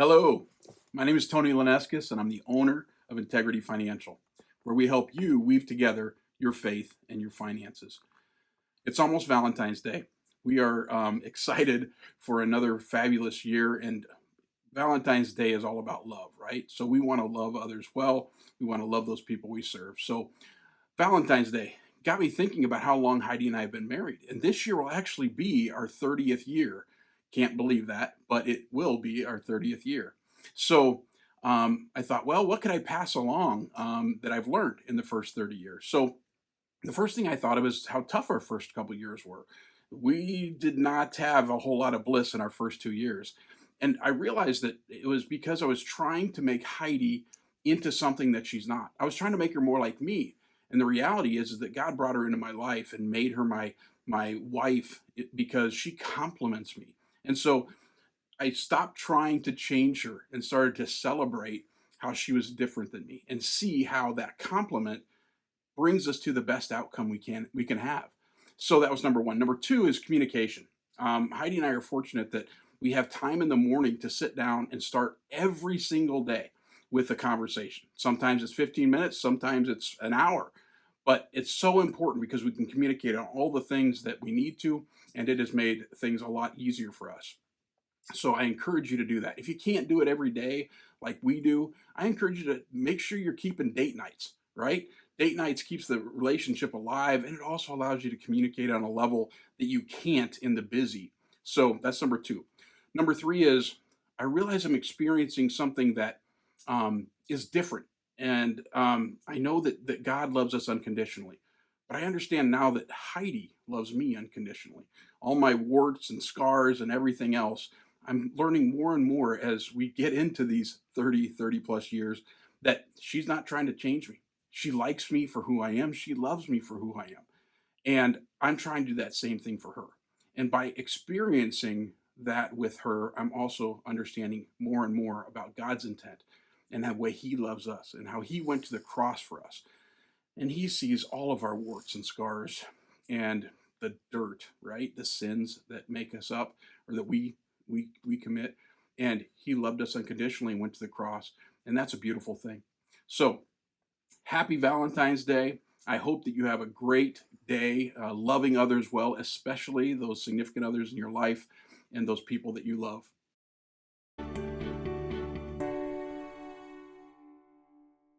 Hello, my name is Tony Leneskis, and I'm the owner of Integrity Financial, where we help you weave together your faith and your finances. It's almost Valentine's Day. We are excited for another fabulous year, and Valentine's Day is all about love, right? So we want to love others well. We want to love those people we serve. So Valentine's Day got me thinking about how long Heidi and I have been married. And this year will actually be our 30th year. Can't believe that, but it will be our 30th year. So I thought, well, what could I pass along that I've learned in the first 30 years? So the first thing I thought of is how tough our first couple years were. We did not have a whole lot of bliss in our first 2 years. And I realized that it was because I was trying to make Heidi into something that she's not. I was trying to make her more like me. And the reality is that God brought her into my life and made her my wife because she compliments me. And so I stopped trying to change her and started to celebrate how she was different than me and see how that compliment brings us to the best outcome we can have. So that was number one. Number two is communication. Heidi and I are fortunate that we have time in the morning to sit down and start every single day with a conversation. Sometimes it's 15 minutes, sometimes it's an hour, but it's so important because we can communicate on all the things that we need to, and it has made things a lot easier for us. So I encourage you to do that. If you can't do it every day like we do, I encourage you to make sure you're keeping date nights, right? Date nights keeps the relationship alive, and it also allows you to communicate on a level that you can't in the busy. So that's number two. Number three is I realize I'm experiencing something that is different. And I know that God loves us unconditionally. But I understand now that Heidi loves me unconditionally. All my warts and scars and everything else, I'm learning more and more as we get into these 30 plus years that she's not trying to change me. She likes me for who I am. She loves me for who I am. And I'm trying to do that same thing for her. And by experiencing that with her, I'm also understanding more and more about God's intent and the way He loves us and how He went to the cross for us. And He sees all of our warts and scars and the dirt, right? The sins that make us up or that we commit. And He loved us unconditionally and went to the cross. And that's a beautiful thing. So happy Valentine's Day. I hope that you have a great day loving others well, especially those significant others in your life and those people that you love.